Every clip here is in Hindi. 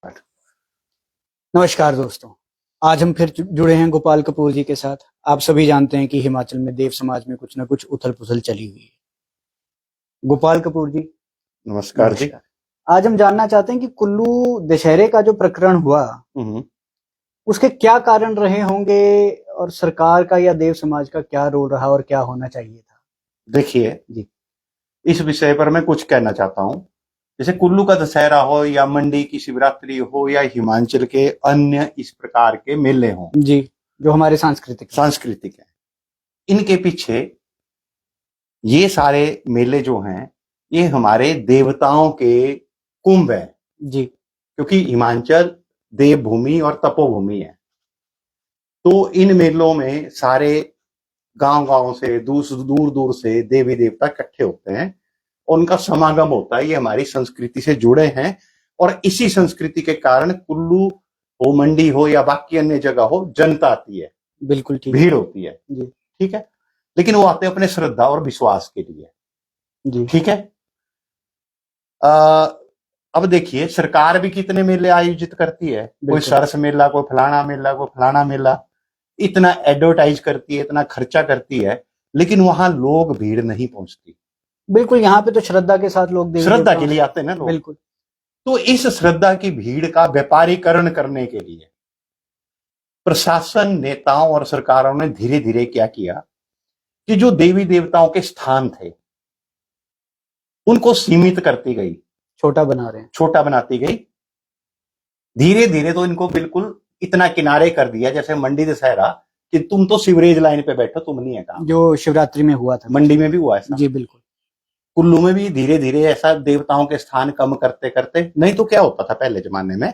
नमस्कार दोस्तों, आज हम फिर जुड़े हैं गोपाल कपूर जी के साथ। आप सभी जानते हैं कि हिमाचल में देव समाज में कुछ ना कुछ उथल पुथल चली हुई है। गोपाल कपूर जी, नमस्कार जी। आज हम जानना चाहते हैं कि कुल्लू दशहरे का जो प्रकरण हुआ उसके क्या कारण रहे होंगे और सरकार का या देव समाज का क्या रोल रहा और क्या होना चाहिए था। देखिए जी, इस विषय पर मैं कुछ कहना चाहता हूं। जैसे कुल्लू का दशहरा हो या मंडी की शिवरात्रि हो या हिमाचल के अन्य इस प्रकार के मेले हों जी, जो हमारे सांस्कृतिक है, इनके पीछे ये सारे मेले जो हैं ये हमारे देवताओं के कुंभ है जी, क्योंकि हिमाचल देवभूमि और तपोभूमि है। तो इन मेलों में सारे गांव-गांव से दूर-दूर से देवी देवता इकट्ठे होते हैं। उनका समागम होता है। ये हमारी संस्कृति से जुड़े हैं और इसी संस्कृति के कारण कुल्लू हो, मंडी हो या बाकी अन्य जगह हो, जनता आती है, बिल्कुल ठीक, भीड़ होती है। जी, ठीक है, लेकिन वो आते हैं अपने श्रद्धा और विश्वास के लिए। जी, ठीक है। अब देखिए सरकार भी कितने मेले आयोजित करती है, कोई सरस मेला, कोई फलाना मेला, कोई फलाना मेला, इतना एडवर्टाइज करती है, इतना खर्चा करती है, लेकिन वहां लोग भीड़ नहीं पहुंचती। बिल्कुल, यहाँ पे तो श्रद्धा के साथ लोग श्रद्धा के लिए आते हैं ना लोग। बिल्कुल। तो इस श्रद्धा की भीड़ का व्यापारीकरण करने के लिए प्रशासन, नेताओं और सरकारों ने धीरे धीरे क्या किया कि जो देवी देवताओं के स्थान थे उनको सीमित करती गई, छोटा बनाती गई। धीरे धीरे तो इनको बिल्कुल इतना किनारे कर दिया, जैसे मंडी दशहरा कि तुम तो सीवरेज लाइन पे बैठो, तुम नहीं है काम, जो शिवरात्रि में हुआ था, मंडी में भी हुआ ऐसा। जी बिल्कुल। कुल्लू में भी धीरे धीरे ऐसा देवताओं के स्थान कम करते करते, नहीं तो क्या होता था पहले जमाने में,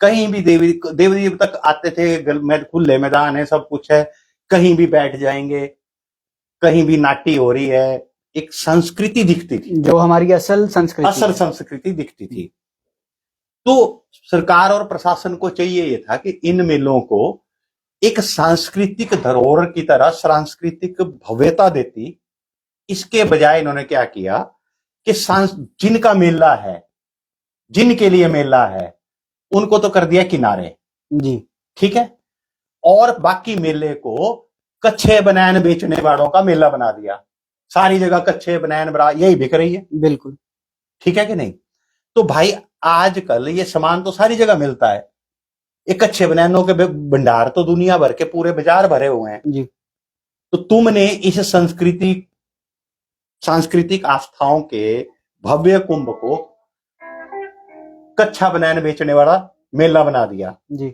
कहीं भी देवी देवता आते थे, खुले मैदान है, सब कुछ है, कहीं भी बैठ जाएंगे, कहीं भी नाटी हो रही है, एक संस्कृति दिखती थी, जो हमारी असल संस्कृति दिखती थी। तो सरकार और प्रशासन को चाहिए ये था कि इन मेलों को एक सांस्कृतिक धरोहर की तरह सांस्कृतिक भव्यता देती। इसके बजाय इन्होंने क्या किया कि जिनका मेला है, जिनके लिए मेला है, उनको तो कर दिया किनारे। जी, ठीक है। और बाकी मेले को कच्छे बनैन बेचने वालों का मेला बना दिया। सारी जगह कच्छे बनैन बरा यही बिक रही है। बिल्कुल, ठीक है कि नहीं। तो भाई आजकल ये सामान तो सारी जगह मिलता है, एक कच्छे बनैनों के भंडार तो दुनिया भर के पूरे बाजार भरे हुए हैं। जी, तो तुमने इस सांस्कृतिक आस्थाओं के भव्य कुंभ को कच्छा बनैन बेचने वाला मेला बना दिया। जी,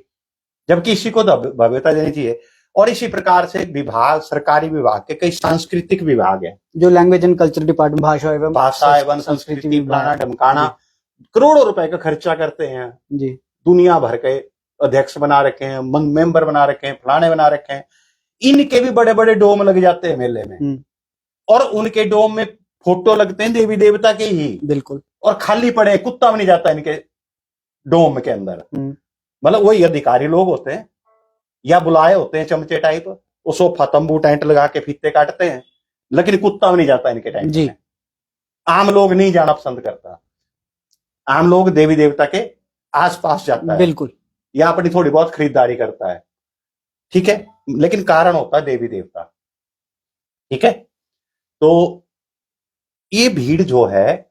जबकि इसी को भव्यता देनी चाहिए। और इसी प्रकार से विभाग, सरकारी विभाग के कई सांस्कृतिक विभाग है, जो लैंग्वेज एंड कल्चर डिपार्टमेंट, भाषा एवं संस्कृति, फलाना ढमकाना, करोड़ों रुपए का खर्चा करते हैं। जी, दुनिया भर के अध्यक्ष बना रखे हैं, मेंबर बना रखे हैं, फलाने बना रखे हैं। इनके भी बड़े बड़े डोम लग जाते हैं मेले में, और उनके डोम में फोटो लगते हैं देवी देवता के ही, बिल्कुल, और खाली पड़े, कुत्ता भी नहीं जाता इनके डोम के अंदर। मतलब वही अधिकारी लोग होते हैं या बुलाए होते हैं चमचे टाइप, वो सोफा तंबू टेंट लगा के फीते काटते हैं, लेकिन कुत्ता भी नहीं जाता इनके टेंट में। आम लोग नहीं जाना पसंद करता, आम लोग देवी देवता के आसपास जाता है, बिल्कुल, या अपनी थोड़ी बहुत खरीदारी करता है। ठीक है, लेकिन कारण होता है देवी देवता। ठीक है, तो ये भीड़ जो है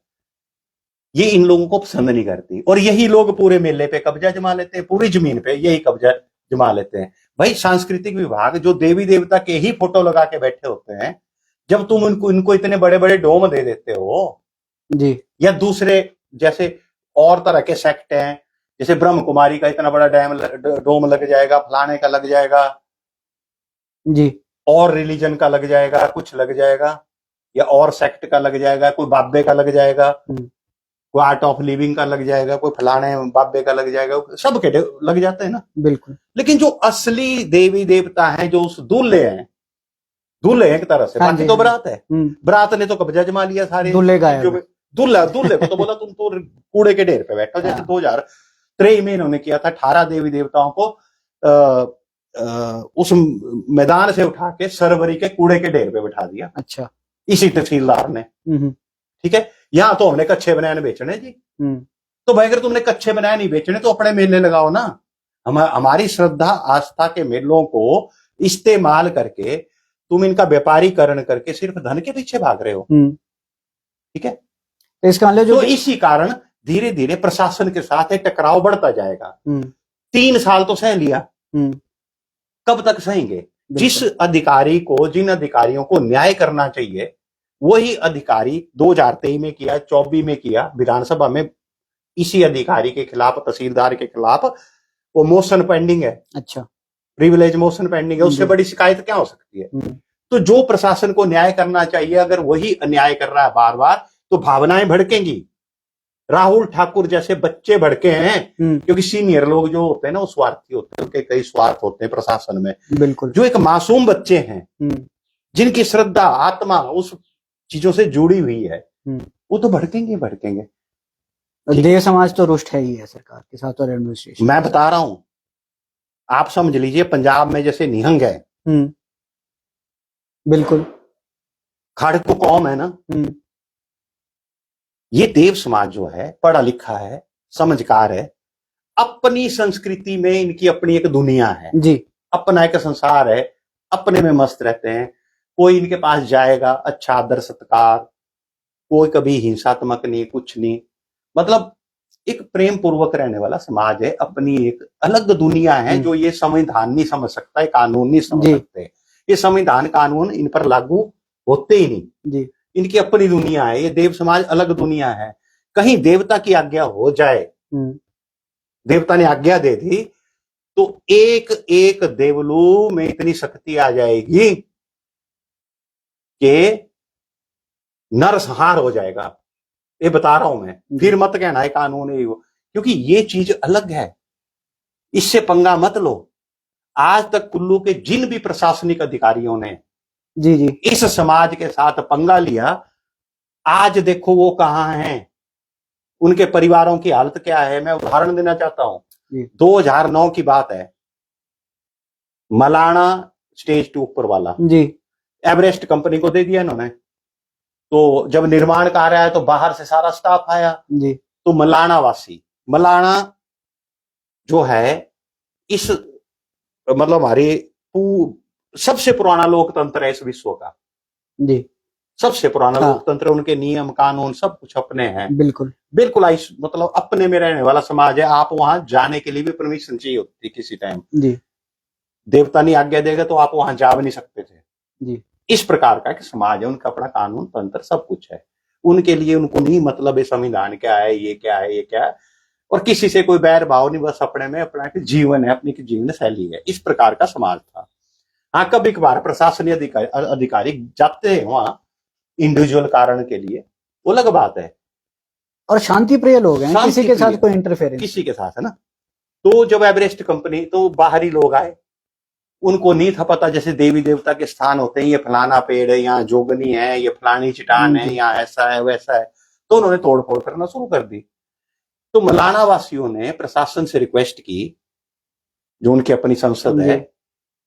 ये इन लोगों को पसंद नहीं करती, और यही लोग पूरे मेले पे कब्जा जमा लेते हैं, पूरी जमीन पे यही कब्जा जमा लेते हैं। भाई सांस्कृतिक विभाग जो देवी देवता के ही फोटो लगा के बैठे होते हैं, जब तुम इनको इतने बड़े बड़े डोम दे देते हो, जी, या दूसरे जैसे और तरह के सेक्ट हैं, जैसे ब्रह्म कुमारी का इतना बड़ा डोम लग जाएगा, फलाने का लग जाएगा, जी, और रिलीजन का लग जाएगा, कुछ लग जाएगा, या और सेक्ट का लग जाएगा, कोई बाबे का लग जाएगा, कोई आर्ट ऑफ लिविंग का लग जाएगा, कोई फलाने बाबे का लग जाएगा, सबके लग जाते हैं ना, बिल्कुल। लेकिन जो असली देवी देवता हैं, जो उस दूल्हे हैं एक तरह से, बाकी तो बरात है, बरात ने तो कब्जा जमा लिया सारे, दूल्हे को तो बोला तुम तो कूड़े के ढेर पे बैठो, जैसे 2023 में इन्होंने किया था। 18 देवी देवताओं को उस मैदान से उठा के सरवरी के कूड़े के ढेर पे बैठा दिया। अच्छा, इसी तहसीलदार ने। ठीक है, यहां तो हमने कच्छे बनैन बेचने जी, तो भाई अगर तुमने कच्चे बनाए नहीं बेचने तो अपने मेले लगाओ ना। हमारी श्रद्धा आस्था के मेलों को इस्तेमाल करके तुम इनका व्यापारीकरण करके सिर्फ धन के पीछे भाग रहे हो। ठीक है, इसका मतलब तो इसी कारण धीरे धीरे प्रशासन के साथ एक टकराव बढ़ता जाएगा। 3 साल तो सह लिया, कब तक सहेंगे? जिस अधिकारी को, जिन अधिकारियों को न्याय करना चाहिए वही अधिकारी 2023 में किया, 24 में किया, विधानसभा में इसी अधिकारी के खिलाफ, तहसीलदार के खिलाफ वो मोशन पेंडिंग है। अच्छा, प्रिविलेज मोशन पेंडिंग है, उससे बड़ी शिकायत क्या हो सकती है? तो जो प्रशासन को न्याय करना चाहिए अगर वही अन्याय कर रहा है बार बार, तो भावनाएं भड़केंगी। राहुल ठाकुर जैसे बच्चे भड़के हैं, क्योंकि सीनियर लोग जो होते हैं ना वो स्वार्थी होते हैं, उनके कई स्वार्थ होते हैं प्रशासन में। बिल्कुल। जो एक मासूम बच्चे हैं जिनकी श्रद्धा आत्मा उस चीजों से जुड़ी हुई है, वो तो भड़केंगे। देव समाज तो रुष्ट है ही है सरकार के साथ और एडमिनिस्ट्रेशन। मैं बता रहा हूं, आप समझ लीजिए पंजाब में जैसे निहंग है, बिल्कुल, खाड़कू कौम है ना, ये देव समाज जो है पढ़ा लिखा है, समझकार है, अपनी संस्कृति में इनकी अपनी एक दुनिया है जी, अपना एक संसार है, अपने में मस्त रहते हैं। कोई इनके पास जाएगा अच्छा आदर सत्कार, कोई कभी हिंसात्मक नहीं, कुछ नहीं, मतलब एक प्रेम पूर्वक रहने वाला समाज है। अपनी एक अलग दुनिया है जो ये संविधान नहीं समझ सकता है, कानून नहीं समझ सकते। ये संविधान कानून इन पर लागू होते ही नहीं जी। इनकी अपनी दुनिया है, ये देव समाज अलग दुनिया है। कहीं देवता की आज्ञा हो जाए, देवता ने आज्ञा दे दी तो एक एक देवलू में इतनी शक्ति आ जाएगी कि नरसंहार हो जाएगा। ये बता रहा हूं मैं, फिर मत कहना है कानून है वो, क्योंकि ये चीज अलग है, इससे पंगा मत लो। आज तक कुल्लू के जिन भी प्रशासनिक अधिकारियों ने जी जी इस समाज के साथ पंगा लिया, आज देखो वो कहां हैं, उनके परिवारों की हालत क्या है। मैं उदाहरण देना चाहता हूं, 2009 की बात है, मलाना स्टेज 2 ऊपर वाला जी, एवरेस्ट कंपनी को दे दिया इन्होंने। तो जब निर्माण कार्य आया तो बाहर से सारा स्टाफ आया जी। तो मलाना वासी, मलाना जो है इस मतलब हमारे सबसे पुराना लोकतंत्र है इस विश्व का जी, सबसे पुराना लोकतंत्र, उनके नियम कानून सब कुछ अपने हैं, बिल्कुल बिल्कुल मतलब अपने में रहने वाला समाज है। आप वहां जाने के लिए भी परमिशन चाहिए होती किसी टाइम जी, देवता नहीं आज्ञा देगा तो आप वहां जा भी नहीं सकते थे जी। इस प्रकार का एक समाज है, उनका अपना कानून तंत्र सब कुछ है, उनके लिए उनको नहीं मतलब है संविधान क्या है, ये क्या है, ये क्या है, और किसी से कोई बैर भाव नहीं, बस अपने में अपना जीवन है, अपनी जीवन शैली है। इस प्रकार का समाज था। हाँ, कभी कभार प्रशासनिक अधिकारी जाते हैं वहां इंडिविजुअल कारण के लिए, वो अलग बात है, और शांति प्रिय लोग हैं, किसी के साथ कोई इंटरफेरेंस, किसी के साथ है ना। तो जब एवरेस्ट कंपनी, तो बाहरी लोग आए, उनको नहीं था पता जैसे देवी देवता के स्थान होते हैं, ये फलाना पेड़ है, यहाँ जोगनी है, ये फलानी चट्टान है, यहाँ ऐसा है वैसा है, तो उन्होंने तोड़फोड़ करना शुरू कर दी। तो मलाना वासियों ने प्रशासन से रिक्वेस्ट की, जो उनकी अपनी संसद है,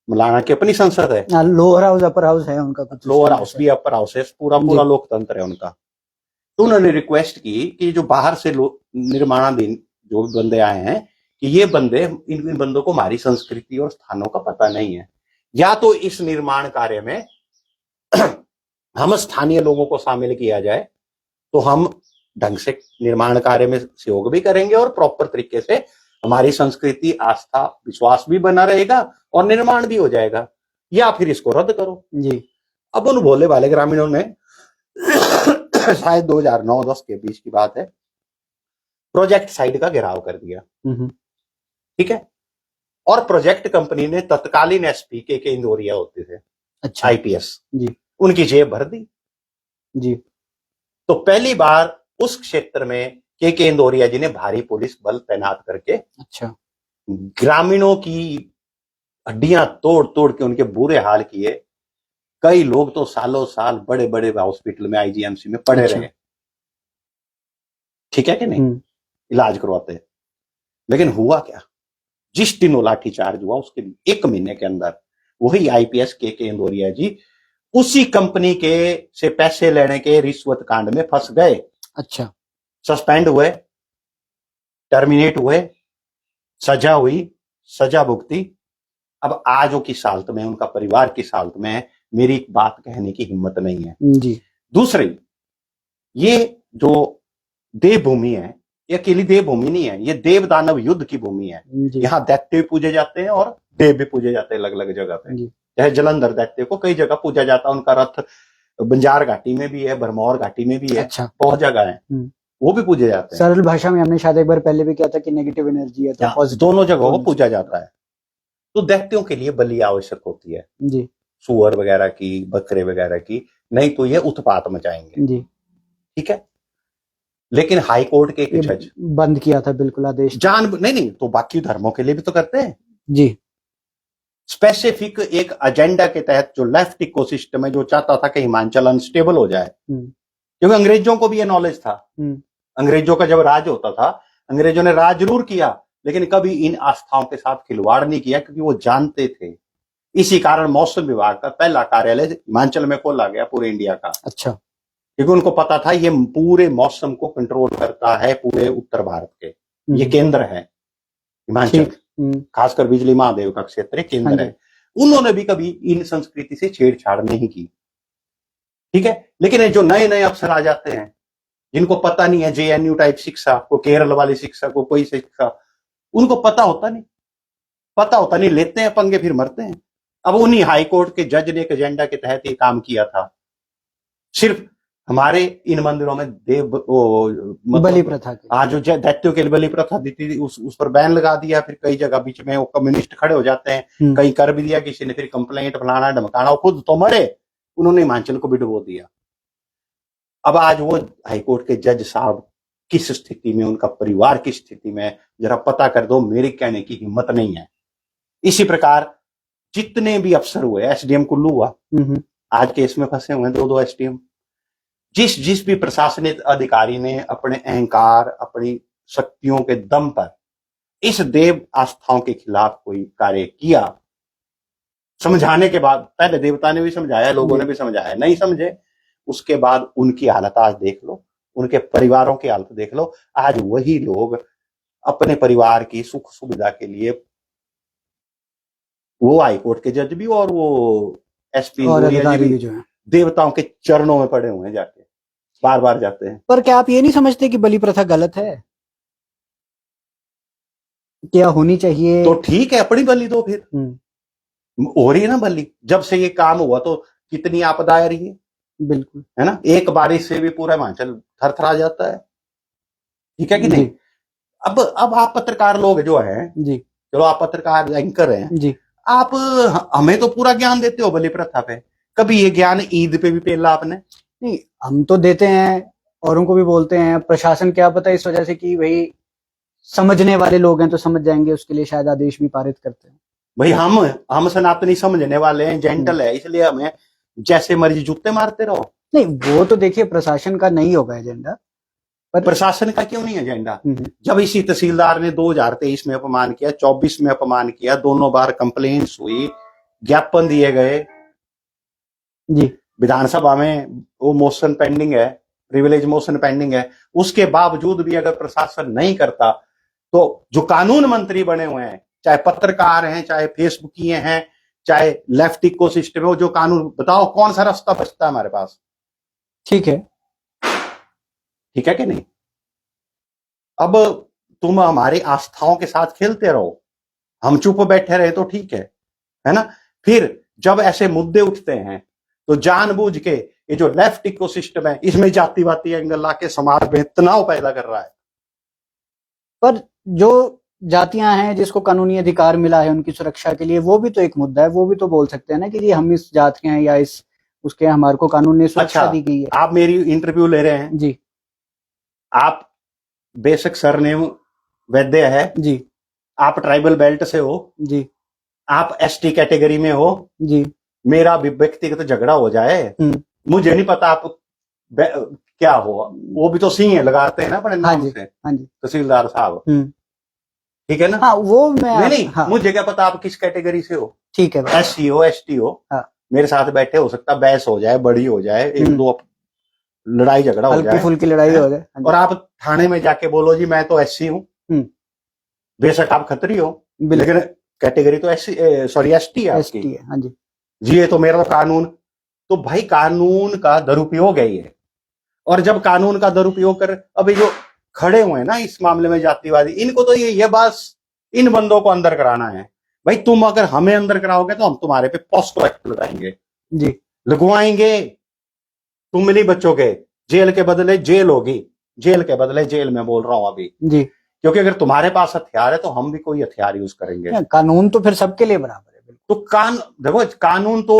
मलाना की अपनी संसद है, लोअर हाउस अपर हाउस है उनका, लोअर हाउस भी अपर हाउस है, पूरा लोकतंत्र है उनका। तो उन्होंने रिक्वेस्ट की कि जो बाहर से निर्माणाधीन जो बंदे आए हैं, कि ये बंदे, इन बंदों को हमारी संस्कृति और स्थानों का पता नहीं है, या तो इस निर्माण कार्य में हम स्थानीय लोगों को शामिल किया जाए तो हम ढंग से निर्माण कार्य में सहयोग भी करेंगे और प्रॉपर तरीके से हमारी संस्कृति आस्था विश्वास भी बना रहेगा और निर्माण भी हो जाएगा, या फिर इसको रद्द करो जी। अब उन भोले वाले ग्रामीणों ने शायद 2009-10 के बीच की बात है, प्रोजेक्ट साइट का घेराव कर दिया, ठीक है। और प्रोजेक्ट कंपनी ने तत्कालीन एसपी के इंदौरिया होते थे, अच्छा, आईपीएस जी, उनकी जेब भर दी जी। तो पहली बार उस क्षेत्र में के इंदौरिया जी ने भारी पुलिस बल तैनात करके, अच्छा, ग्रामीणों की हड्डियां तोड़ तोड़ के उनके बुरे हाल किए। कई लोग तो सालों साल बड़े बड़े हॉस्पिटल में, आईजीएमसी में पड़े रहे, ठीक है कि नहीं, इलाज करवाते। लेकिन हुआ क्या, जिस दिन वो लाठीचार्ज हुआ उसके 1 महीने के अंदर वही आईपीएस के इंदौरिया जी उसी कंपनी के से पैसे लेने के रिश्वत कांड में फंस गए, अच्छा, सस्पेंड हुए, टर्मिनेट हुए, सजा हुई, सजा भुगती। अब आज किस हालत में, उनका परिवार किस हालत में है, मेरी एक बात कहने की हिम्मत नहीं है जी। दूसरी, ये जो देवभूमि है, ये अकेली देवभूमि नहीं है, ये देव दानव युद्ध की भूमि है। यहाँ दैत्य भी पूजे जाते हैं और देव भी पूजे जाते हैं अलग अलग जगह पे। चाहे जलंधर दैत्य को कई जगह पूजा जाता है, उनका रथ बंजार घाटी में भी है, भरमौर घाटी में भी है। अच्छा। बहुत जगह है, वो भी पूजे जाते हैं। सरल भाषा में हमने शायद एक बार पहले भी किया था कि नेगेटिव एनर्जी है तो दोनों जगहों को पूजा जाता है। तो दैत्यों के लिए बलि आवश्यक होती है जी, सुअर वगैरह की, बकरे वगैरह की, नहीं तो ये उत्पात मचाएंगे जी। ठीक है, लेकिन हाई कोर्ट के एक जज बंद किया था बिल्कुल आदेश, जान नहीं तो बाकी धर्मों के लिए भी तो करते हैं जी। स्पेसिफिक एक एजेंडा के तहत, जो लेफ्ट इकोसिस्टम है, जो चाहता था कि हिमाचल अनस्टेबल हो जाए, क्योंकि अंग्रेजों को भी ये नॉलेज था। अंग्रेजों का जब राज होता था, अंग्रेजों ने राज जरूर किया, लेकिन कभी इन आस्थाओं के साथ खिलवाड़ नहीं किया, क्योंकि वो जानते थे। इसी कारण मौसम विभाग का पहला कार्यालय हिमाचल में खोला गया पूरे इंडिया का। अच्छा, क्योंकि उनको पता था ये पूरे मौसम को कंट्रोल करता है, पूरे उत्तर भारत के ये केंद्र है हिमाचल, खासकर बिजली महादेव का क्षेत्र केंद्र है। उन्होंने भी कभी इन संस्कृति से छेड़छाड़ नहीं की। ठीक है, लेकिन जो नए नए अफसर आ जाते हैं, जिनको पता नहीं है जेएनयू टाइप शिक्षा को, केरल वाली शिक्षा को, कोई शिक्षा, उनको पता होता नहीं, लेते हैं पंगे, फिर मरते हैं। अब उन्हीं हाई कोर्ट के जज ने एक एजेंडा के तहत ये काम किया था। सिर्फ हमारे इन मंदिरों में बलि प्रथा आज जो दैत्यों के लिए बलि प्रथा दी थी, उस पर बैन लगा दिया। फिर कई जगह बीच में वो कम्युनिस्ट खड़े हो जाते हैं, कहीं कर भी दिया किसी ने, फिर कंप्लेंट फलाना ढमकाना, वो खुद तो मरे, उन्होंने हिमाचल को भी डुबो दिया। अब आज वो हाईकोर्ट के जज साहब किस स्थिति में, उनका परिवार किस स्थिति में, जरा पता कर दो, मेरे कहने की हिम्मत नहीं है। इसी प्रकार जितने भी अफसर हुए, एसडीएम कुल्लू हुआ, आज केस में फंसे हुए 2 एसडीएम। जिस भी प्रशासनिक अधिकारी ने अपने अहंकार, अपनी शक्तियों के दम पर इस देव आस्थाओं के खिलाफ कोई कार्य किया, समझाने के बाद, पहले देवता ने भी समझाया, लोगों ने भी समझाया, नहीं समझे, उसके बाद उनकी हालत आज देख लो, उनके परिवारों की हालत देख लो। आज वही लोग अपने परिवार की सुख सुविधा के लिए, वो हाईकोर्ट के जज भी और वो एसपी भी जो है, देवताओं के चरणों में पड़े हुए हैं, जाके बार बार जाते हैं। पर क्या आप ये नहीं समझते कि बलि प्रथा गलत है? क्या होनी चाहिए? तो ठीक है, अपनी बलि दो फिर। हो रही है ना बलि, जब से ये काम हुआ तो कितनी आपदा आ रही है, बिल्कुल, है ना। एक बारिश से भी पूरा हिमाचल थरथरा जाता है, ठीक है कि नहीं। अब आप पत्रकार लोग जो हैं जी, चलो आप पत्रकार एंकर हैं जी, आप हमें तो पूरा ज्ञान देते हो बलि प्रथा पे, कभी ये ज्ञान ईद पे भी पेला आपने? नहीं, हम तो देते हैं, औरों को भी बोलते हैं। प्रशासन क्या पता इस वजह से कि भाई समझने वाले लोग हैं तो समझ जाएंगे, उसके लिए शायद आदेश भी पारित करते हैं। भाई हम सनातनी समझने वाले हैं, जेंटल है, इसलिए हमें जैसे मर्जी जूते मारते रहो। नहीं, वो तो देखिए प्रशासन का नहीं होगा एजेंडा, पर प्रशासन का क्यों नहीं एजेंडा? जब इसी तहसीलदार ने 2023 में अपमान किया, 24 में अपमान किया, दोनों बार कंप्लेंट्स हुई, ज्ञापन दिए गए जी, विधानसभा में वो मोशन पेंडिंग है, प्रिविलेज मोशन पेंडिंग है, उसके बावजूद भी अगर प्रशासन नहीं करता, तो जो कानून मंत्री बने हुए हैं, चाहे पत्रकार हैं, चाहे फेसबुकिए हैं, चाहे लेफ्ट इकोसिस्टम है, वो जो कानून, बताओ कौन सा रास्ता बचता है हमारे पास? ठीक है कि नहीं। अब तुम हमारी आस्थाओं के साथ खेलते रहो, हम चुप बैठे रहे तो ठीक है ना। फिर जब ऐसे मुद्दे उठते हैं तो जानबूझ के ये जो लेफ्ट इकोसिस्टम है, इसमें जातिवादी एंगल लाके समाज में तनाव पैदा कर रहा है। पर जो जातियां हैं, जिसको कानूनी अधिकार मिला है उनकी सुरक्षा के लिए, वो भी तो एक मुद्दा है, वो भी तो बोल सकते हैं ना कि जी हम इस जात के हैं या इस उसके, हमारे को कानून ने सुरक्षा दी गई है। आप मेरी इंटरव्यू ले रहे हैं जी, आप बेशक सरनेम वैद्य है जी, आप ट्राइबल बेल्ट से हो जी, आप एसटी कैटेगरी में हो जी, मेरा व्यक्तिगत झगड़ा हो जाए, मुझे नहीं पता आप क्या हो, वो भी तो सीएं लगाते हैं ना अपने नाम से, तहसीलदार साहब, ठीक है ना। हाँ, वो मैं नहीं, हाँ, मुझे क्या पता आप किस कैटेगरी से हो, ठीक है, एससी हो, एसटी हो, हाँ, मेरे साथ बैठे, हो सकता बहस हो जाए, बड़ी हो जाए, 1-2 लड़ाई झगड़ा हो जाए, हल्की फुल्की लड़ाई हो जाए, और आप थाने में जाके बोलो जी मैं तो एससी हूँ, बेशक आप खत्री हो, बिल्कुल लेकिन कैटेगरी तो एसटी है आपकी। एसटी है। हाँ जी जी, ये तो मेरा तो कानून, तो भाई कानून का दुरुपयोग है ये। और जब कानून का दुरुपयोग कर, अभी जो खड़े हुए हैं ना इस मामले में जातिवादी, इनको तो ये बस इन बंदों को अंदर कराना है। भाई तुम अगर हमें अंदर कराओगे तो हम तुम्हारे पे पॉस्को एक्ट लगाएंगे, जी लगवाएंगे, तुम नहीं बचोगे, जेल के बदले जेल होगी, जेल के बदले जेल में बोल रहा हूं अभी। जी क्योंकि अगर तुम्हारे पास हथियार है तो हम भी कोई हथियार यूज करेंगे। कानून तो फिर सबके लिए बराबर है। तो देखो कानून तो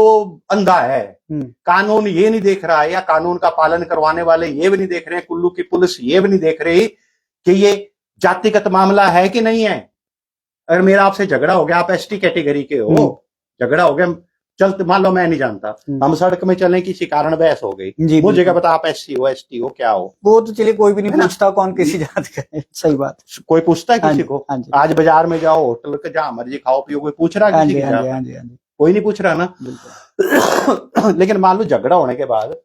अंधा है, कानून ये नहीं देख रहा है, या कानून का पालन करवाने वाले ये भी नहीं देख रहे हैं, कुल्लू की पुलिस ये भी नहीं देख रही कि ये जातिगत मामला है कि नहीं है। अगर मेरा आपसे झगड़ा हो गया, आप एसटी कैटेगरी के हो, झगड़ा हो गया, चलते मान लो मैं नहीं जानता, हम सड़क में चलें, किसी कारण बहस हो गई, मुझे क्या पता आप एससी हो एसटी हो क्या हो, वो तो चलिए कोई भी नहीं पूछता कौन किसी जात का है। सही बात, कोई पूछता है किसी को? आज बाजार में जाओ, होटल के जहां मर्जी खाओ पियो, कोई पूछ रहा है किसी की जात? कोई नहीं पूछ रहा ना। लेकिन मान लो झगड़ा होने के बाद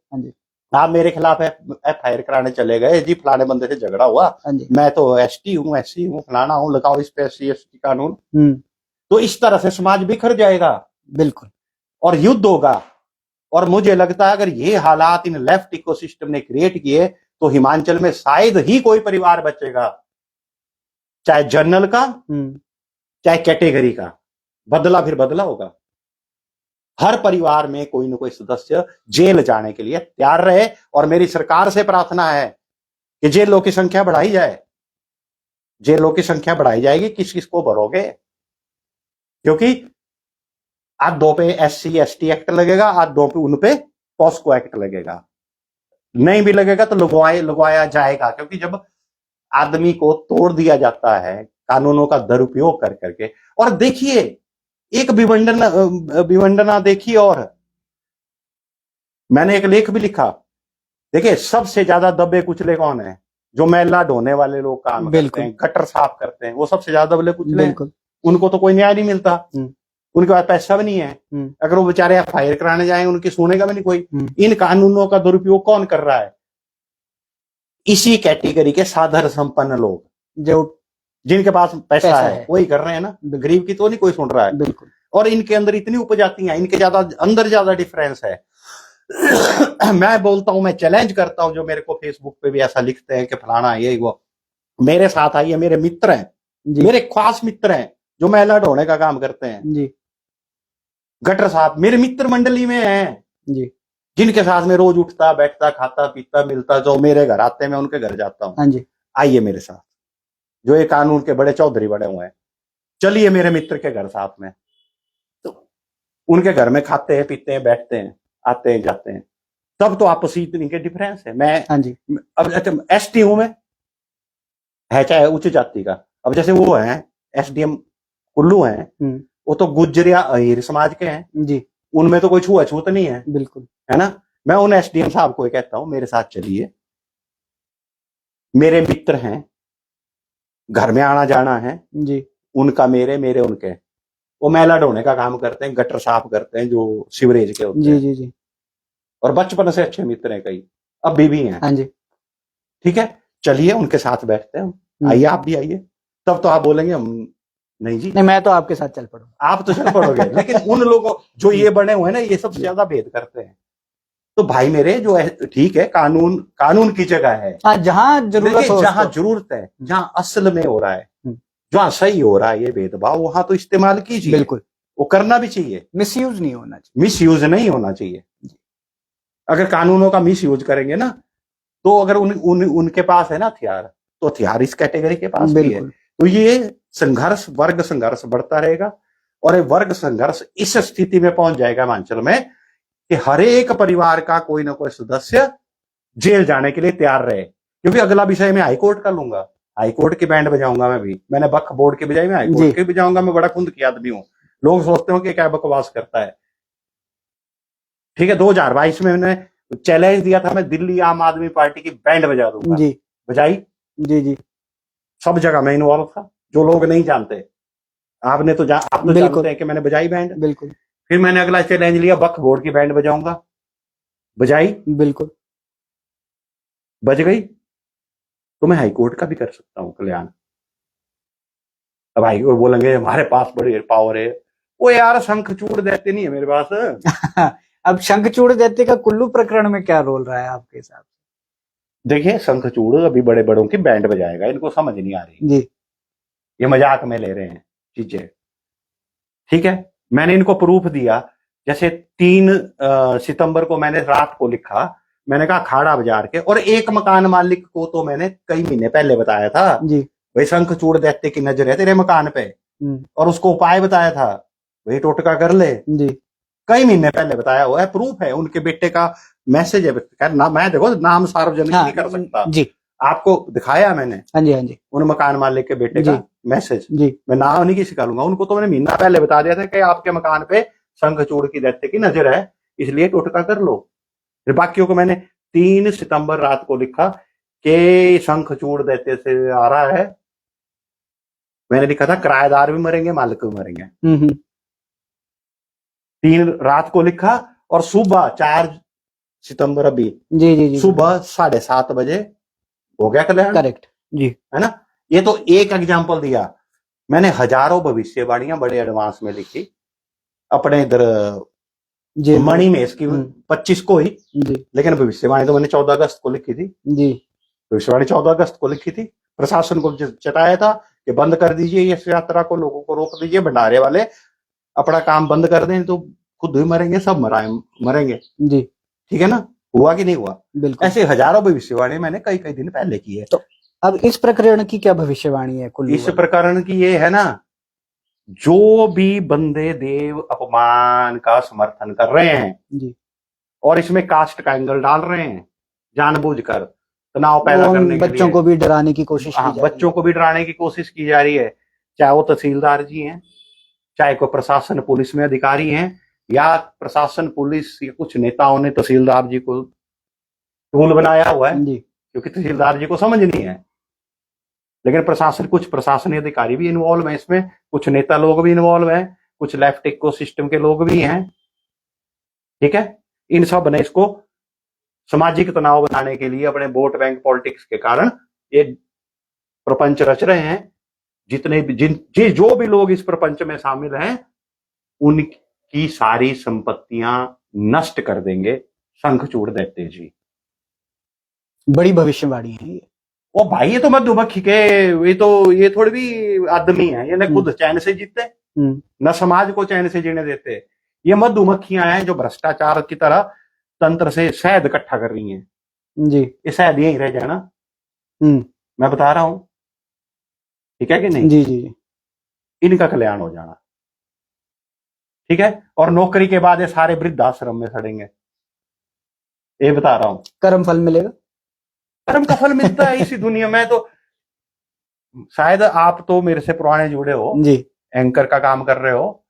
आप मेरे खिलाफ FIR कराने चले गए, जी फलाने बंदे से झगड़ा हुआ, मैं तो एसटी हूँ एससी हूँ फलाना हूँ, लगाओ इस पे SC ST कानून, तो इस तरह से समाज बिखर जाएगा। बिल्कुल, और युद्ध होगा। और मुझे लगता है अगर ये हालात इन लेफ्ट इकोसिस्टम ने क्रिएट किए तो हिमाचल में शायद ही कोई परिवार बचेगा, चाहे जनरल का चाहे कैटेगरी का, बदला फिर बदला होगा। हर परिवार में कोई ना कोई सदस्य जेल जाने के लिए तैयार रहे, और मेरी सरकार से प्रार्थना है कि जेलों की संख्या बढ़ाई जाए, जेलों की संख्या बढ़ाई जाएगी, किस किस को भरोगे? क्योंकि आज 2 पे SC ST एक्ट लगेगा, आज 2 पे उन पे पॉस्को एक्ट लगेगा, नहीं भी लगेगा तो लगवाया जाएगा। क्योंकि जब आदमी को तोड़ दिया जाता है कानूनों का दुरुपयोग कर करके, और देखिए एक विवंडना देखिए, और मैंने एक लेख भी लिखा, देखिए सबसे ज्यादा दबे कुचले कौन है? जो मैला ढोने वाले लोग काम करते हैं, गटर साफ करते हैं, वो सबसे ज्यादा दबे कुचले हैं। उनको तो कोई न्याय नहीं मिलता, उनके पास पैसा भी नहीं है, अगर वो बेचारे FIR कराने जाएंगे उनकी सुनेगा भी नहीं कोई। इन कानूनों का दुरुपयोग कौन कर रहा है? इसी कैटेगरी के साधारण संपन्न लोग, जो जिनके पास पैसा है वही कर रहे हैं ना, गरीब की तो नहीं कोई सुन रहा है। बिल्कुल, और इनके अंदर इतनी उपजातियां, इनके ज्यादा डिफरेंस है। मैं बोलता हूं, मैं चैलेंज करता हूं, जो मेरे को फेसबुक पे भी ऐसा लिखते हैं कि फलाना ये वो, मेरे साथ आइए, मेरे मित्र हैं, मेरे खास मित्र हैं जो मैला ढोने का काम करते हैं जी, गटर साहब मेरे मित्र मंडली में हैं जी, जिनके साथ में रोज उठता बैठता खाता पीता मिलता, जो मेरे घर आते हैं मैं उनके घर जाता हूँ। आइए मेरे साथ, जो ये कानून के बड़े चौधरी बड़े हुए हैं, चलिए मेरे मित्र के घर साथ में, तो उनके घर में खाते हैं पीते हैं बैठते हैं आते हैं जाते हैं, तब तो आपसी इनके डिफरेंस है। मैं अब ST हूं मैं, है चाहे उच्च जाति का, अब जैसे वो है SDM कुल्लू हैं, वो तो गुजरिया अहीर समाज के हैं जी, उनमें तो कोई छुआछूत नहीं है। बिल्कुल, है ना। मैं उन SDM साहब को कहता हूं मेरे साथ चलिए, मेरे मित्र हैं, घर में आना जाना है जी, उनका मेरे उनके, वो मैला ढोने का काम करते हैं, गटर साफ करते हैं जो सीवरेज के होते हैं जी, और बचपन से अच्छे मित्र हैं, कई अभी भी हैं। हाँ जी, ठीक है, चलिए उनके साथ बैठते हैं, आइए आप भी आइए। तब तो आप बोलेंगे हम नहीं जी, नहीं मैं तो आपके साथ चल पड़ूंगा। आप तो चल पड़ोगे, लेकिन उन लोगों जो ये बने हुए ना, ये सबसे ज्यादा भेद करते हैं। तो भाई मेरे, जो है ठीक है, कानून की जगह है, जहां जरूरत है, जहां असल में हो रहा है, जहां सही हो रहा है ये भेदभाव, वहां तो इस्तेमाल कीजिए। बिल्कुल, वो करना भी चाहिए, मिसयूज नहीं होना चाहिए। अगर कानूनों का मिसयूज करेंगे ना, तो अगर उनके पास है ना हथियार, तो हथियार इस कैटेगरी के पास भी है। तो ये वर्ग संघर्ष बढ़ता रहेगा, और ये वर्ग संघर्ष इस स्थिति में पहुंच जाएगा हिमाचल में कि हर एक परिवार का कोई ना कोई सदस्य जेल जाने के लिए तैयार रहे। क्योंकि अगला विषय मैं हाईकोर्ट का लूंगा, हाईकोर्ट की बैंड बजाऊंगा मैं भी, मैंने वक्फ बोर्ड की बजाई, मैं हाईकोर्ट की बजाऊंगा। मैं बड़ा खुंद की आदमी हूं, लोग सोचते हो कि क्या बकवास करता है। ठीक है, 2022 में मैंने चैलेंज दिया था, मैं दिल्ली आम आदमी पार्टी की बैंड बजा दूंगा जी, बजाई जी, सब जगह मैं इन्वॉल्व था, जो लोग नहीं जानते। आपने तो आप तो जानते हैं कि मैंने बजाई बैंड। बिल्कुल, फिर मैंने अगला चैलेंज लिया, वक्फ बोर्ड की बैंड बजाऊंगा, बजाई, बिल्कुल बज गई। तो मैं हाईकोर्ट का भी कर सकता हूं कल्याण। अब भाई वो बोलेंगे हमारे पास बड़ी पावर है, वो यार शंख चूड़ देते नहीं है मेरे पास। अब शंखचूड़ दैत्य का कुल्लू प्रकरण में क्या रोल रहा है आपके हिसाब से? देखिए शंखचूड़ अभी बड़े बड़ों की बैंड बजाएगा, इनको समझ नहीं आ रही जी। ये मजाक में ले रहे हैं चीजें, ठीक है। मैंने इनको प्रूफ दिया, जैसे 3 सितंबर को मैंने रात को लिखा, मैंने कहा खाड़ा बाजार के, और एक मकान मालिक को तो मैंने कई महीने पहले बताया था जी। भाई शंखचूड़ दैत्य की नजर है तेरे मकान पे, और उसको उपाय बताया था भाई टोटका कर ले जी। कई महीने पहले बताया हुआ है, प्रूफ है, उनके बेटे का मैसेज है ना, मैं देखो नाम सार्वजनिक नहीं कर सकता जी। आपको दिखाया मैंने। हाँ जी, हाँ जी। उन मकान मालिक के बेटे का मैसेज, जी। मैं नाम नहीं किसी का लूंगा, उनको तो मैंने महीना पहले बता दिया था कि आपके मकान पे शंखचूड़ की दैत्य की नजर है, इसलिए टोटका कर लो। फिर बाकियों को मैंने 3 सितंबर रात को लिखा कि शंखचूड़ दैत्य से आ रहा है, मैंने लिखा था किराएदार भी मरेंगे मालिक भी मरेंगे। 3 रात को लिखा, और सुबह 4 सितंबर अभी जी सुबह 7:30 बजे हो गया कल्याण। करेक्ट जी, है ना। ये तो एक एग्जाम्पल दिया, मैंने हजारों भविष्यवाणियां बड़े एडवांस में लिखी अपने इधर मणि में, इसकी 25 को ही जी। लेकिन भविष्यवाणी तो मैंने 14 अगस्त को लिखी थी जी। भविष्यवाणी 14 अगस्त को लिखी थी, प्रशासन को चटाया था कि बंद कर दीजिए इस यात्रा को, लोगों को रोक दीजिए, भंडारे वाले अपना काम बंद कर दें तो खुद ही मरेंगे, सब मरेंगे जी, ठीक है ना। हुआ कि नहीं हुआ? बिल्कुल। ऐसे हजारों भविष्यवाणी मैंने कई कई दिन पहले की है। तो अब इस प्रकरण की क्या भविष्यवाणी है? इस प्रकरण की ये है ना, जो भी बंदे देव अपमान का समर्थन कर रहे हैं जी, और इसमें कास्ट का एंगल डाल रहे हैं जानबूझकर तनाव पैदा करने के लिए, बच्चों को भी डराने की कोशिश की जा रही है, बच्चों को भी डराने की कोशिश की जा रही है, चाहे वो तहसीलदार जी हैं, चाहे कोई प्रशासन पुलिस में अधिकारी हैं, या प्रशासन पुलिस या कुछ नेताओं ने तहसीलदार जी को टूल बनाया हुआ है जी, क्योंकि तहसीलदार जी को समझ नहीं है। लेकिन प्रशासन, कुछ प्रशासनिक अधिकारी भी इन्वॉल्व है इसमें, कुछ नेता लोग भी इन्वॉल्व हैं, कुछ लेफ्ट इकोसिस्टम के लोग भी हैं, ठीक है। इन सब ने इसको सामाजिक तनाव बनाने के लिए अपने वोट बैंक पॉलिटिक्स के कारण ये प्रपंच रच रहे हैं। जितने भी जो भी लोग इस प्रपंच में शामिल हैं उनकी सारी संपत्तियां नष्ट कर देंगे शंखचूड़ दैत्य जी। बड़ी भविष्यवाणी है ये। ओ भाई, ये तो मधुमक्खी के, ये थोड़ी भी आदमी है, ये न खुद चैन से जीते न समाज को चैन से जीने देते। ये मधुमक्खियां हैं जो भ्रष्टाचार की तरह तंत्र से शहद इकट्ठा कर रही हैं जी। ये शहद यहीं रह जाना, मैं बता रहा हूं, ठीक है कि नहीं? जी जी। इनका कल्याण हो जाना, ठीक है। और नौकरी के बाद ये सारे वृद्धाश्रम में सड़ेंगे, ये बता रहा हूं। कर्म फल मिलेगा, कर्म का फल मिलता है इसी दुनिया में। तो शायद आप तो मेरे से पुराने जुड़े हो जी, एंकर का काम कर रहे हो,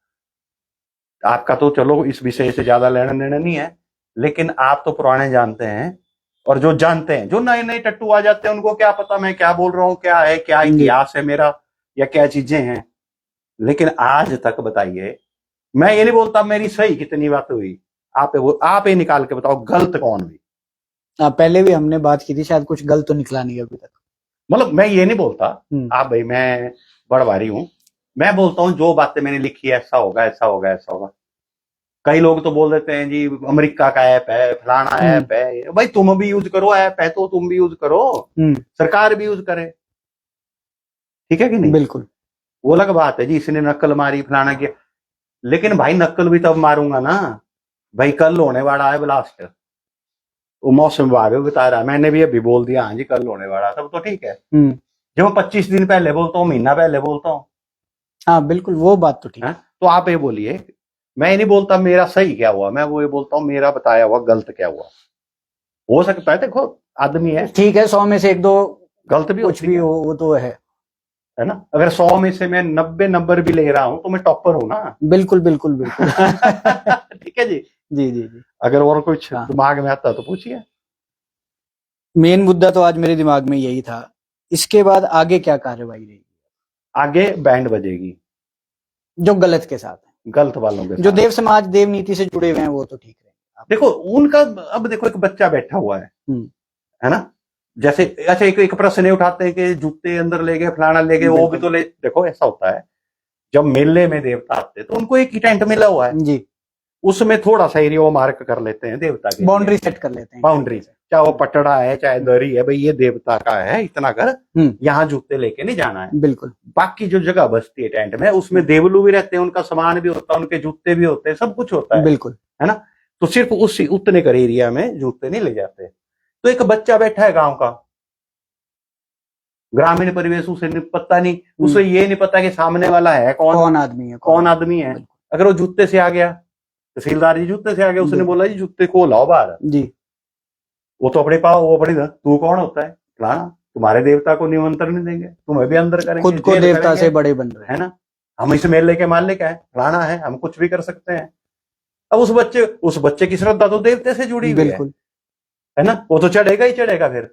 आपका तो चलो इस विषय से ज्यादा लेना देना नहीं है, लेकिन आप तो पुराने जानते हैं, और जो जानते हैं, जो नए नए टट्टू आ जाते हैं उनको क्या पता मैं क्या बोल रहा हूँ, क्या है, क्या इतिहास है मेरा, या क्या चीजें हैं। लेकिन आज तक बताइए, मैं ये नहीं बोलता मेरी सही कितनी बात हुई, आप ये निकाल के बताओ गलत कौन हुई। पहले भी हमने बात की थी, शायद कुछ गलत तो निकला नहीं अभी तक। मतलब मैं ये नहीं बोलता आप भाई मैं बड़ भारी हूं, मैं बोलता हूं जो बातें मैंने लिखी है, ऐसा होगा ऐसा होगा ऐसा होगा। कई लोग तो बोल देते हैं जी अमेरिका का ऐप है, फलाना ऐप है, भाई तुम भी यूज करो, ऐप है तो तुम भी यूज करो, सरकार भी यूज करे, ठीक है कि नहीं? बिल्कुल। वो अलग बात है जी इसने नकल मारी फलाना किया, लेकिन भाई नकल भी तब मारूंगा ना भाई कल होने वाला है ब्लास्ट, वो मौसम विभाग बता रहा है, मैंने भी अभी बोल दिया हाँ जी कल होने वाला, तब तो ठीक है। जब मैं 25 दिन पहले बोलता हूँ, महीना पहले बोलता हूँ, हाँ बिल्कुल वो बात तो ठीक है। तो आप ये बोलिए, मैं ये नहीं बोलता मेरा सही क्या हुआ, मैं वो ये बोलता हूँ मेरा बताया हुआ गलत क्या हुआ। हो सकता है, देखो आदमी है, ठीक है, 100 में से 1-2 गलत भी कुछ भी हो, वो तो है ना। अगर 100 में से मैं 90 नंबर भी ले रहा हूं तो मैं टॉपर हूं ना। बिल्कुल बिल्कुल बिल्कुल। ठीक है जी जी जी जी। अगर और कुछ दिमाग में आता तो पूछिए। मेन मुद्दा तो आज मेरे दिमाग में यही था। इसके बाद आगे क्या कार्रवाई रहेगी? आगे बैंड बजेगी, जो गलत के साथ है, गलत वालों के जो देव समाज देव नीति से जुड़े हुए हैं वो तो ठीक है। देखो उनका, अब देखो एक बच्चा बैठा हुआ है ना, जैसे अच्छा एक प्रश्न ये उठाते हैं कि जूते अंदर ले गए, फलाना ले गए, वो भी तो ले। देखो ऐसा होता है, जब मेले में देवता आते तो उनको एक ही टेंट मिला हुआ है जी, उसमें थोड़ा सा एरिया वो मार्क कर लेते हैं देवता के, बाउंड्री सेट कर लेते हैं, बाउंड्री से, चाहे वो पटड़ा है चाहे दरी है, भाई ये देवता का है, इतना कर, यहाँ जूते लेके नहीं जाना है। बिल्कुल। बाकी जो जगह बचती है टेंट में, उसमें देवलू भी रहते हैं, उनका सामान भी होता है, उनके जूते भी होते हैं, सब कुछ होता है, बिल्कुल, है ना। तो सिर्फ उस उतने कर एरिया में जूते नहीं ले जाते। तो एक बच्चा बैठा है गांव का, ग्रामीण परिवेश, उसे पता नहीं, उसे ये नहीं पता कि सामने वाला है कौन आदमी है। अगर वो जूते से आ गया, तहसीलदार जी जूते से आ गया, उसने बोला जी जूते को लाओ बाहर जी, वो तो अपने पाओ, वो अपनी, तू कौन होता है, फलाना, तुम्हारे देवता को निमंत्रण नहीं देंगे, तुम्हें भी अंदर करेंगे, खुद को देवता से बड़े बन रहे हैं, है ना, हम इस मेले के मालिक है, फलाना है, हम कुछ भी कर सकते हैं। अब उस बच्चे की श्रद्धा तो देवते से जुड़ी हुई है ना, वो तो चढ़ेगा ही चढ़ेगा फिर,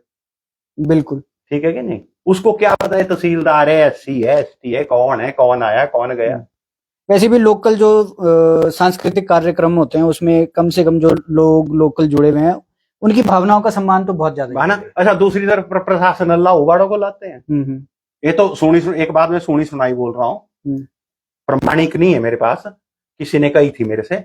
बिल्कुल, ठीक है कि नहीं। उसको क्या पता है तहसीलदार है, SC है, ST है, कौन आया कौन गया। वैसे भी लोकल जो सांस्कृतिक कार्यक्रम होते हैं उसमें कम से कम जो लोग लोकल जुड़े हुए हैं उनकी भावनाओं का सम्मान तो बहुत ज्यादा है ना। अच्छा, दूसरी तरफ प्रशासन अल्लाह उबाड़ों को लाते हैं। ये तो एक बात मैं सुनी सुनाई बोल रहा हूँ, प्रमाणिक नहीं है मेरे पास, किसी ने कही थी मेरे से,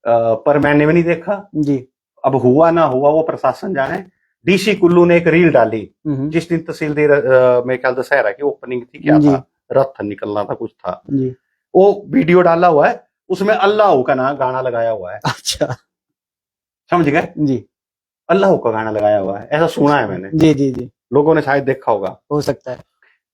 पर मैंने भी नहीं देखा जी। अब हुआ ना हुआ वो प्रशासन जाने। DC कुल्लू ने एक रील डाली जिस दिन तहसीलदार मेरे ख्याल दशहरा की ओपनिंग थी, क्या था, रथ निकलना था, कुछ था जी। वो वीडियो डाला हुआ है, उसमें अल्लाह का ना गाना लगाया हुआ है। अच्छा, समझ गए जी, अल्लाह का गाना लगाया हुआ है, ऐसा सुना है मैंने जी जी जी, लोगों ने शायद देखा होगा, हो सकता है।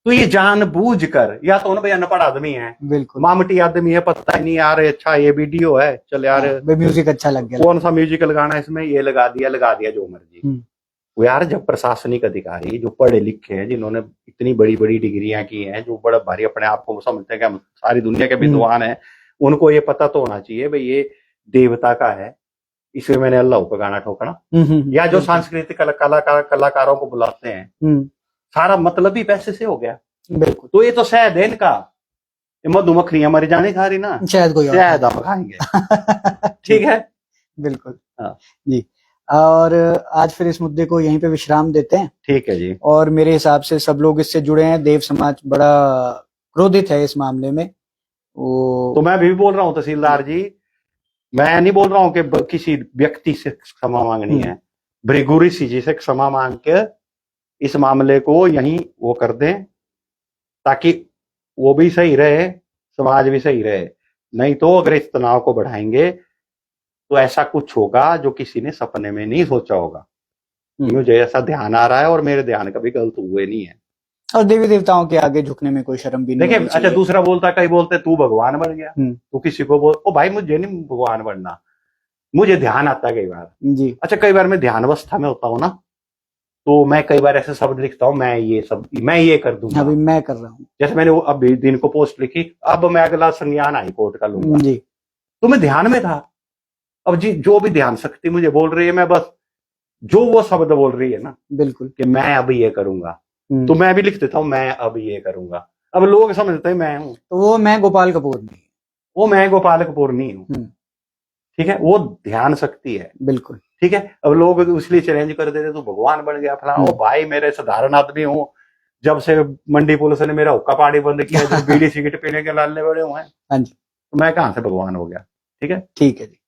तो ये जानबूझकर, या तो ना भाई अनपढ़ आदमी है, बिल्कुल मामटी आदमी है, पता ही नहीं यार, अच्छा ये वीडियो है, चल यार म्यूजिक अच्छा लग गया, कौन सा म्यूजिकल गाना है इसमें, ये लगा दिया जो मर्जी। वो यार जब प्रशासनिक अधिकारी जो पढ़े लिखे हैं, जिन्होंने इतनी बड़ी बड़ी डिग्रियां की हैं, जो बड़ा भारी अपने आप को समझते हैं कि हम सारी दुनिया के विद्वान हैं, उनको ये पता तो होना चाहिए भाई ये देवता का है, इसमें मैंने अल्लाह का गाना ठोकना। या जो सांस्कृतिक कलाकारों को बुलाते हैं, सारा मतलब ही पैसे से हो गया। बिल्कुल, तो ये तो शहद है इनका, मधुमक्खियां मर जाने खा रही ना, शहद हम खाएंगे। ठीक है, बिल्कुल, हाँ जी। और आज फिर इस मुद्दे को यहीं पे विश्राम देते हैं, ठीक है जी। और मेरे हिसाब से सब लोग इससे जुड़े हैं, देव समाज बड़ा क्रोधित है इस मामले में। तो मैं भी बोल रहा हूँ तहसीलदार जी, मैं नहीं बोल रहा हूँ कि किसी व्यक्ति से क्षमा मांगनी है, भृगु ऋषि जी से क्षमा मांग के इस मामले को यहीं वो कर दें, ताकि वो भी सही रहे, समाज भी सही रहे। नहीं तो अगर इस तनाव को बढ़ाएंगे तो ऐसा कुछ होगा जो किसी ने सपने में नहीं सोचा होगा। मुझे ऐसा ध्यान आ रहा है, और मेरे ध्यान कभी गलत हुए नहीं है। और देवी देवताओं के आगे झुकने में कोई शर्म भी नहीं। देखिए, अच्छा दूसरा बोलता, कई बोलते तू भगवान बन गया, तू किसी को बोल, ओ भाई मुझे नहीं भगवान बनना, मुझे ध्यान आता है कई बार जी। अच्छा, कई बार मैं ध्यान अवस्था में होता हूँ ना, तो मैं कई बार ऐसे शब्द लिखता हूँ, मैं ये कर दूंगा, अभी मैं कर रहा हूँ। जैसे मैंने वो अभी दिन को पोस्ट लिखी, अब मैं अगला संज्ञान हाईकोर्ट का लूंगा जी, तो मैं ध्यान में था। अब जी जो भी ध्यान शक्ति मुझे बोल रही है, मैं बस जो वो शब्द बोल रही है ना, बिल्कुल, कि मैं अब ये करूंगा, तो मैं भी लिख देता हूँ, मैं अब ये करूंगा। अब लोग समझते हैं मैं हूं, तो वो मैं गोपाल कपूर नहीं, वो मैं गोपाल कपूर नहीं हूँ, ठीक है, वो ध्यान शक्ति है, बिल्कुल, ठीक है। अब लोग इसलिए चैलेंज कर देते तो भगवान बन गया फलाना। ओ भाई, मेरे साधारण आदमी हूँ, जब से मंडी पुलिस ने मेरा हुक्का पानी बंद किया, जो बीड़ी सिगरेट पीने के लालने बड़े हुए हैं, हाँ जी, तो मैं कहाँ से भगवान हो गया। ठीक है, ठीक है जी,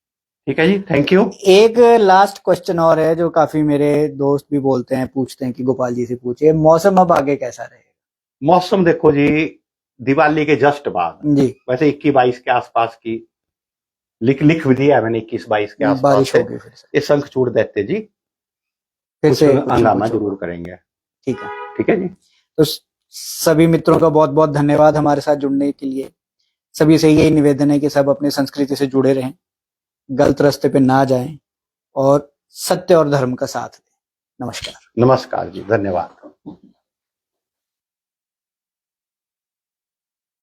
ठीक है जी, थैंक यू। एक लास्ट क्वेश्चन और है जो काफी मेरे दोस्त भी बोलते हैं, पूछते हैं कि गोपाल जी से पूछिए, मौसम अब आगे कैसा रहेगा। मौसम देखो जी, दिवाली के जस्ट बाद जी, वैसे 21-22 के आसपास की लिख भी दिया है मैंने, 21-22 के आसपास बारिश होगी, फिर ये शंखचूड़ देते जी, फिर से हंगामा जरूर करेंगे। ठीक है, ठीक है जी। तो सभी मित्रों का बहुत बहुत धन्यवाद हमारे साथ जुड़ने के लिए। सभी से यही निवेदन है कि सब अपनी संस्कृति से जुड़े रहें, गलत रास्ते पे ना जाएं और सत्य और धर्म का साथ दें। नमस्कार। नमस्कार जी, धन्यवाद।